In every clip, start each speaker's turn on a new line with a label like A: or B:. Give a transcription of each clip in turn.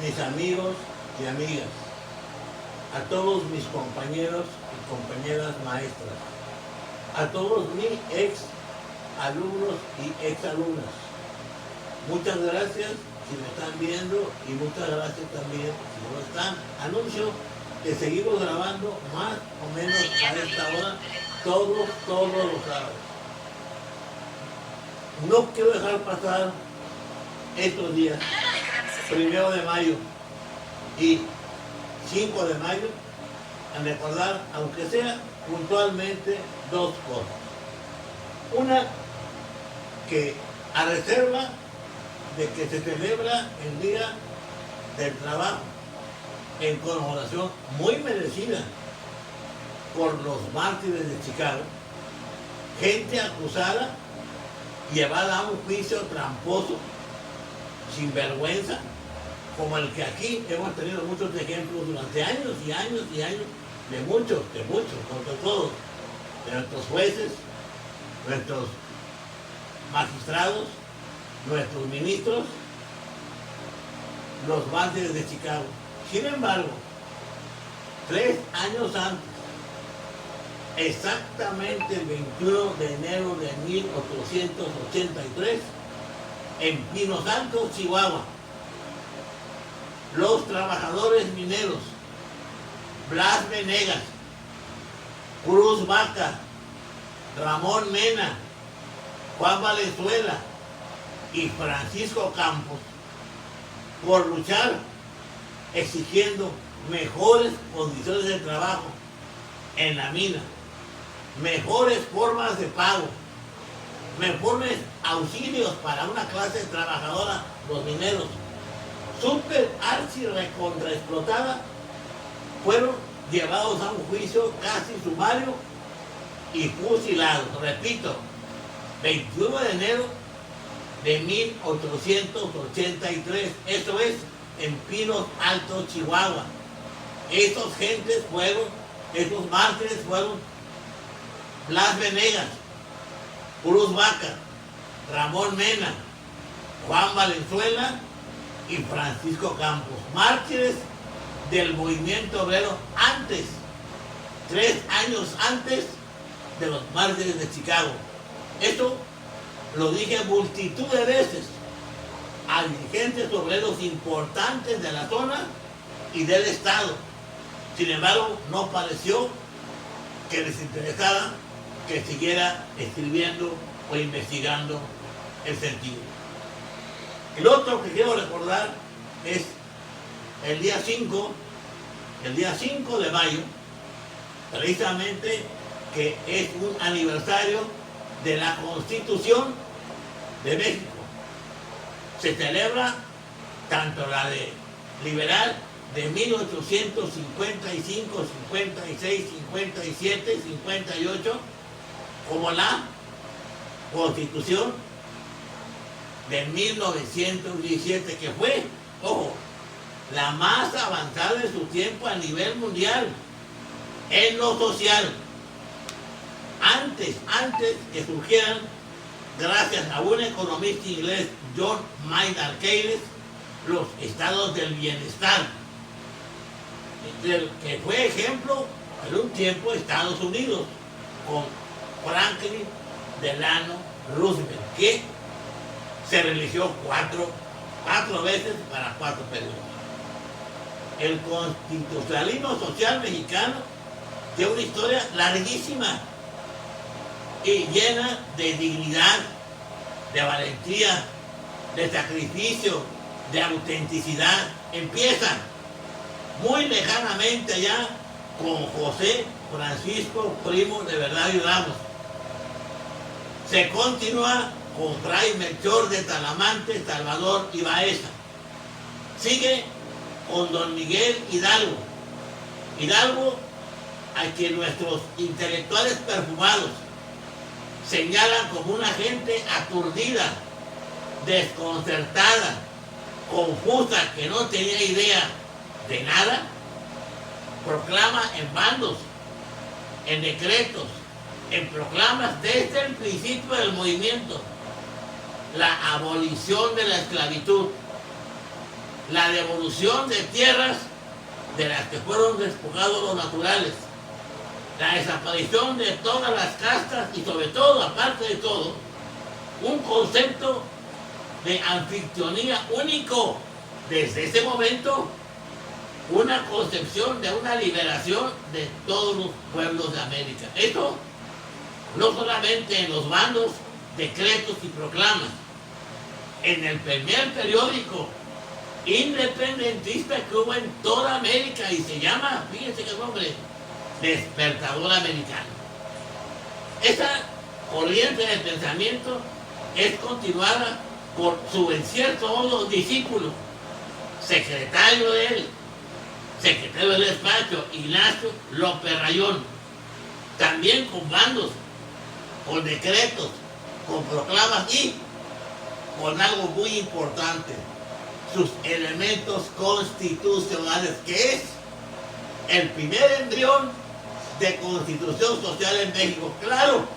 A: mis amigos y amigas, a todos mis compañeros y compañeras maestras, a todos mis ex alumnos y ex alumnas. Muchas gracias si me están viendo y muchas gracias también si no están. Anuncio que seguimos grabando más o menos a esta hora todos los sábados. No quiero dejar pasar estos días, 1 de mayo y 5 de mayo, a recordar, aunque sea puntualmente, dos cosas. Una, que a reserva de que se celebra el Día del Trabajo en conmemoración muy merecida por los mártires de Chicago, gente acusada, llevada a un juicio tramposo, sin vergüenza, como el que aquí hemos tenido muchos ejemplos durante años y años y años, de muchos, sobre todo, de nuestros jueces, nuestros magistrados, nuestros ministros, los mártires de Chicago. Sin embargo, 3 años antes, exactamente el 21 de enero de 1883, en Pino Santo, Chihuahua, los trabajadores mineros Blas Venegas, Cruz Vaca, Ramón Mena, Juan Valenzuela y Francisco Campos, por luchar exigiendo mejores condiciones de trabajo en la mina, mejores formas de pago, mejores auxilios para una clase trabajadora, los mineros, súper archi recontra explotada, fueron llevados a un juicio casi sumario y fusilados. Repito, 21 de enero de 1883, eso es en Pinos Altos, Chihuahua. Esos gentes fueron, esos mártires fueron Blas Venegas, Cruz Vaca, Ramón Mena, Juan Valenzuela y Francisco Campos, mártires del movimiento obrero antes, 3 años antes de los mártires de Chicago. Esto lo dije multitud de veces a dirigentes obreros importantes de la zona y del estado. Sin embargo, no pareció que les interesara que siguiera escribiendo o investigando el sentido. El otro que quiero recordar es el día 5 de mayo, precisamente, que es un aniversario de la Constitución de México. Se celebra tanto la de liberal de 1855, 56, 57, 58, como la Constitución de 1917, que fue, ojo, la más avanzada de su tiempo a nivel mundial en lo social. Antes que surgieran, gracias a un economista inglés, John Maynard Keynes, los estados del bienestar, del que fue ejemplo en un tiempo Estados Unidos, con Franklin Delano Roosevelt, que se religió cuatro veces para 4 periodos. El constitucionalismo social mexicano tiene una historia larguísima y llena de dignidad, de valentía, de sacrificio, de autenticidad. Empieza muy lejanamente allá con José Francisco Primo de Verdad y Ramos. Se continúa con Fray Melchor de Talamante, Salvador y Baeza. Sigue con don Miguel Hidalgo. Hidalgo, a quien nuestros intelectuales perfumados señalan como una gente aturdida, desconcertada, confusa, que no tenía idea de nada, proclama en bandos, en decretos, en proclamas desde el principio del movimiento la abolición de la esclavitud, la devolución de tierras de las que fueron despojados los naturales, la desaparición de todas las castas y sobre todo, aparte de todo, un concepto de anfitrionía único. Desde ese momento, una concepción de una liberación de todos los pueblos de América. Esto no solamente en los bandos, decretos y proclamas. En el primer periódico independentista que hubo en toda América y se llama, fíjense qué nombre, Despertador Americano. Esa corriente de pensamiento es continuada por su en cierto modo discípulo, secretario de él, secretario del despacho, Ignacio López Rayón, también con bandos, con decretos, con proclamas y con algo muy importante, sus elementos constitucionales, que es el primer embrión de constitución social en México. Claro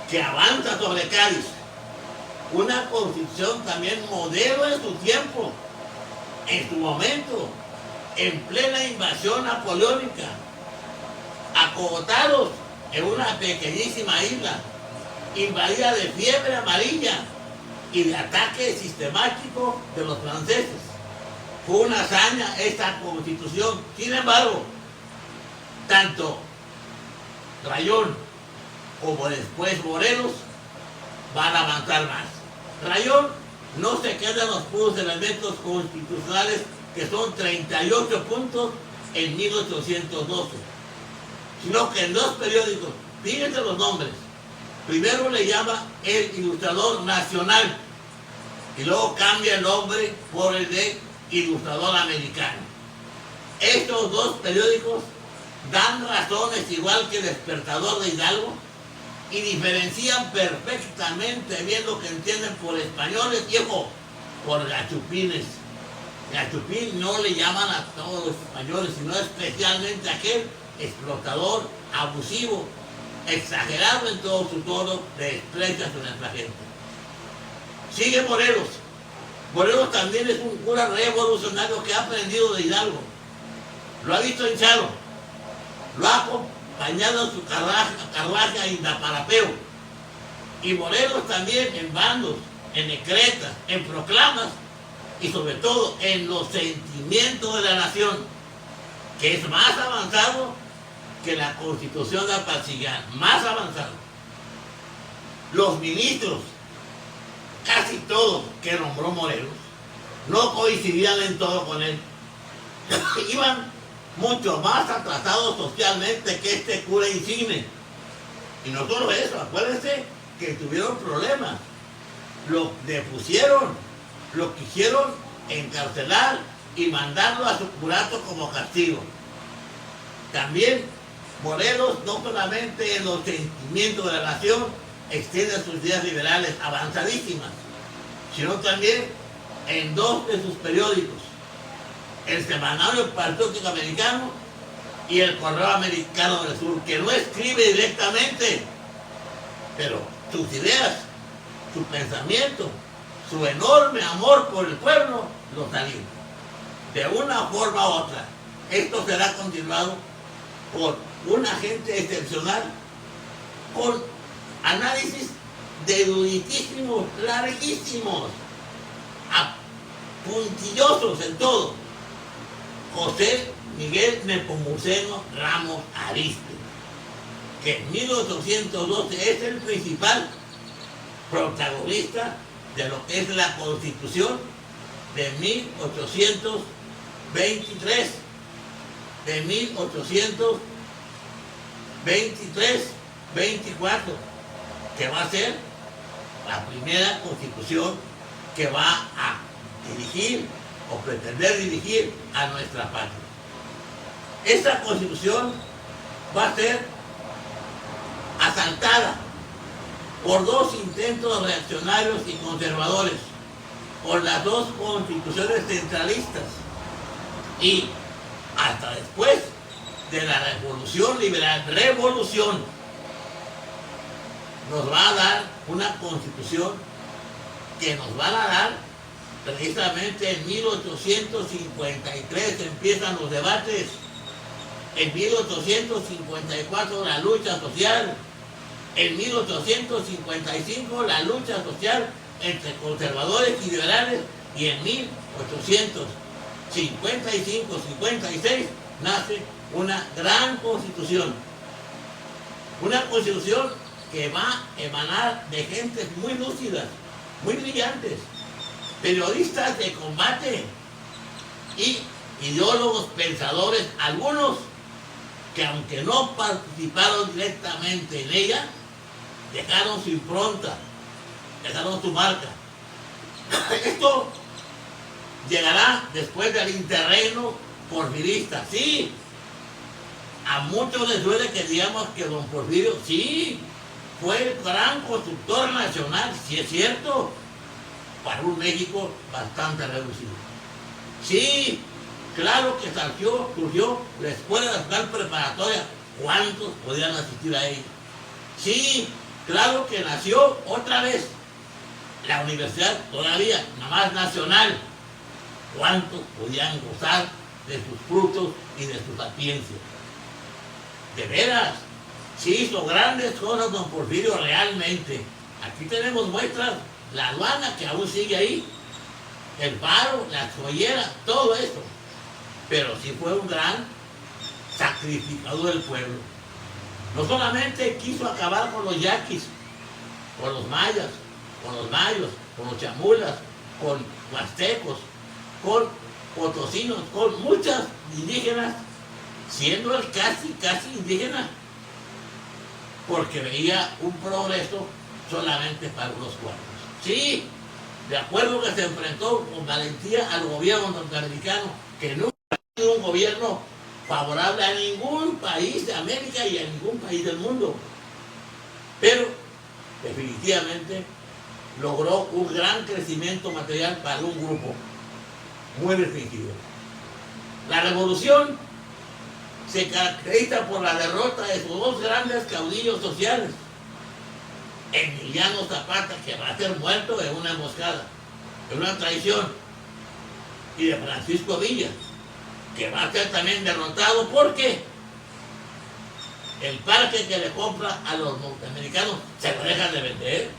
A: que avanza sobre Cádiz, una constitución también modelo en su tiempo, en su momento, en plena invasión napoleónica, acogotados en una pequeñísima isla, invadida de fiebre amarilla y de ataque sistemático de los franceses. Fue una hazaña esta constitución. Sin embargo, tanto Rayón como después Morelos van a avanzar más. Rayón no se queda en los puros elementos constitucionales, que son 38 puntos en 1812, sino que en dos periódicos, fíjense los nombres, primero le llama El Ilustrador Nacional y luego cambia el nombre por el de Ilustrador Americano. Estos dos periódicos dan razones igual que el Despertador de Hidalgo y diferencian perfectamente bien lo que entienden por españoles y por gachupines. Gachupín no le llaman a todos los españoles, sino especialmente a aquel explotador, abusivo, exagerado en todo su tono de desprecio hacia nuestra gente. Sigue Morelos. Morelos también es un cura revolucionario que ha aprendido de Hidalgo. Lo ha visto en Charo, lo ha acompañado en su carruaje a Indaparapeo. Y Morelos también en bandos, en decretas, en proclamas y sobre todo en los sentimientos de la nación, que es más avanzado que la Constitución de Apatzingán, más avanzado. Los ministros, casi todos que nombró Morelos, no coincidían en todo con él. Iban mucho más atrasados socialmente que este cura insigne. Y no solo eso, acuérdense que tuvieron problemas. Lo depusieron, lo quisieron encarcelar y mandarlo a su curato como castigo. También Morelos, no solamente en los sentimientos de la nación, extiende sus ideas liberales avanzadísimas, sino también en dos de sus periódicos, el Semanario Patriótico Americano y el Correo Americano del Sur, que no escribe directamente, pero sus ideas, su pensamiento, su enorme amor por el pueblo lo alienta. De una forma u otra, esto será continuado por una gente excepcional, con análisis de eruditísimos, larguísimos, puntillosos en todo, José Miguel Nepomuceno Ramos Arizpe, que en 1812 es el principal protagonista de lo que es la Constitución de 1823, de 1823-24, que va a ser la primera Constitución que va a dirigir o pretender dirigir a nuestra patria. Esta Constitución va a ser asaltada por dos intentos reaccionarios y conservadores, por las dos constituciones centralistas, y hasta después de la Revolución Liberal, nos va a dar una Constitución que nos va a dar Precisamente en 1853 empiezan los debates, en 1854 la lucha social, en 1855 la lucha social entre conservadores y liberales, y en 1855-56 nace una gran constitución. Una constitución que va a emanar de gentes muy lúcidas, muy brillantes, periodistas de combate y ideólogos pensadores, algunos que aunque no participaron directamente en ella, dejaron su impronta, dejaron su marca. Esto llegará después del interregno porfirista, sí. A muchos les duele que digamos que don Porfirio, sí, fue el gran constructor nacional, sí es cierto, para un México bastante reducido. Sí, claro que surgió la Escuela Nacional Preparatoria, ¿cuántos podían asistir a ella? Sí, claro que nació otra vez la universidad, todavía, nada más nacional, ¿cuántos podían gozar de sus frutos y de su sapiencia? De veras, sí hizo grandes cosas don Porfirio realmente. Aquí tenemos muestras, la aduana que aún sigue ahí, el faro, la joyera, todo eso. Pero sí fue un gran sacrificador del pueblo. No solamente quiso acabar con los yaquis, con los mayas, con los mayos, con los chamulas, con huastecos, con potosinos, con muchas indígenas, siendo él casi indígena, porque veía un progreso solamente para unos cuantos. Sí, de acuerdo que se enfrentó con valentía al gobierno norteamericano, que nunca ha sido un gobierno favorable a ningún país de América y a ningún país del mundo, pero definitivamente logró un gran crecimiento material para un grupo muy restringido. La revolución se caracteriza por la derrota de sus dos grandes caudillos sociales, Emiliano Zapata, que va a ser muerto en una emboscada, en una traición, y de Francisco Villa, que va a ser también derrotado porque el parque que le compra a los norteamericanos se lo dejan de vender,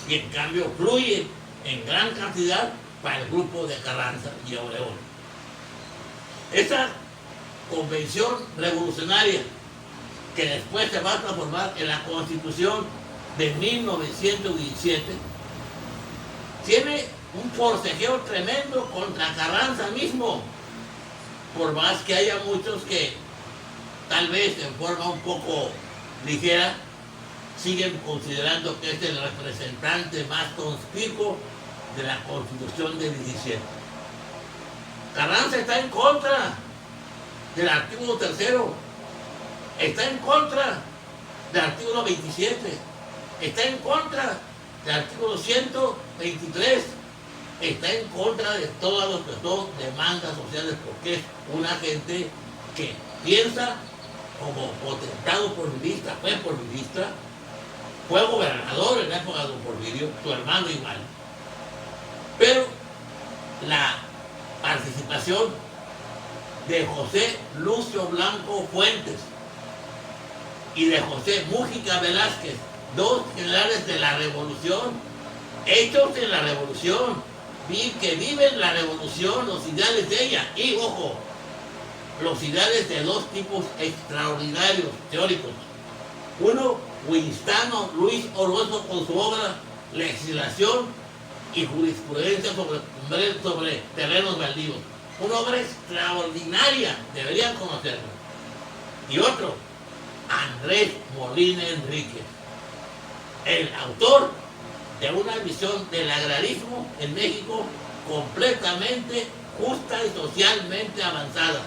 A: y en cambio fluye en gran cantidad para el grupo de Carranza y Obregón. Esa convención revolucionaria, que después se va a transformar en la Constitución de 1917, tiene un forcejeo tremendo contra Carranza mismo, por más que haya muchos que tal vez en forma un poco ligera siguen considerando que es el representante más conspicuo de la Constitución del 17. Carranza está en contra del artículo 3, está en contra del artículo 27, está en contra del artículo 123, está en contra de todas las que son demandas sociales, porque es una gente que piensa como potentado porfirista, fue gobernador en la época de don Porfirio, su hermano igual. Pero la participación de José Lucio Blanco Fuentes y de José Mújica Velázquez, dos generales de la revolución, hechos en la revolución, que viven la revolución, los ideales de ella, y ojo, los ideales de dos tipos extraordinarios teóricos. Uno, Winston Luis Orozco, con su obra Legislación y Jurisprudencia sobre terrenos baldíos. Una obra extraordinaria, deberían conocerla. Y otro, Andrés Molina Enríquez, el autor de una visión del agrarismo en México completamente justa y socialmente avanzada.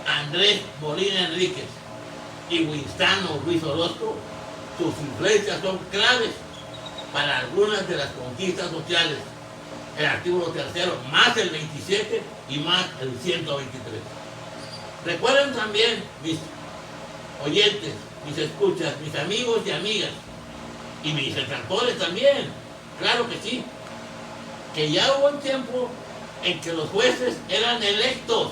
A: Andrés Molina Enríquez y Winston Luis Orozco, sus influencias son claves para algunas de las conquistas sociales. El artículo 3, más el 27 y más el 123. Recuerden también, mis oyentes, mis escuchas, mis amigos y amigas, y mis detractores también, claro que sí, que ya hubo un tiempo en que los jueces eran electos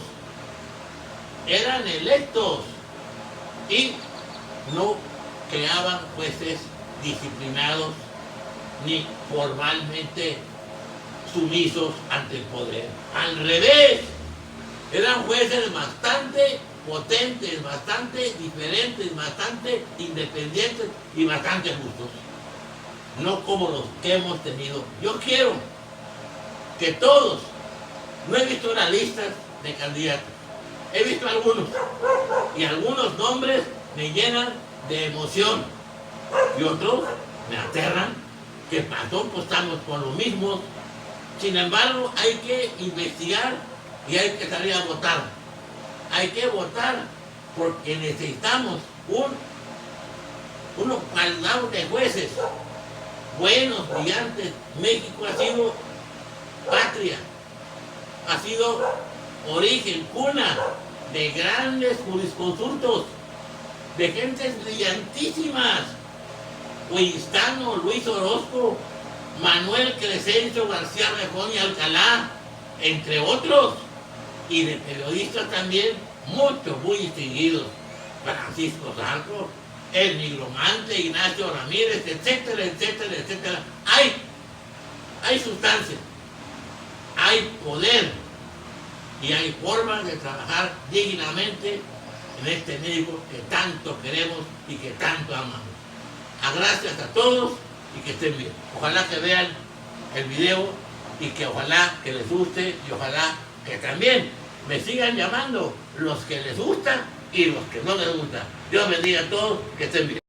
A: y no creaban jueces disciplinados ni formalmente sumisos ante el poder. Al revés, eran jueces bastante potentes, bastante diferentes, bastante independientes y bastante justos. No como los que hemos tenido. Yo quiero que todos, no he visto las listas de candidatos, he visto algunos, y algunos nombres me llenan de emoción, y otros me aterran. ¿Qué pasó? Pues estamos con lo mismo. Sin embargo, hay que investigar y hay que salir a votar. Hay que votar porque necesitamos unos caldados de jueces buenos, brillantes. México ha sido patria, ha sido origen, cuna de grandes jurisconsultos, de gentes brillantísimas. Huistano, Luis Orozco, Manuel Crescencio García Rejón y Alcalá, entre otros, y de periodistas también, muchos muy distinguidos, Francisco Zarco, el nigromante, Ignacio Ramírez, etcétera, etcétera, etcétera. Hay sustancia, hay poder y hay formas de trabajar dignamente en este México que tanto queremos y que tanto amamos. Gracias a todos y que estén bien. Ojalá que vean el video y que ojalá que les guste y ojalá que también me sigan llamando los que les gusta y los que no les gusta. Dios bendiga a todos, que estén bien.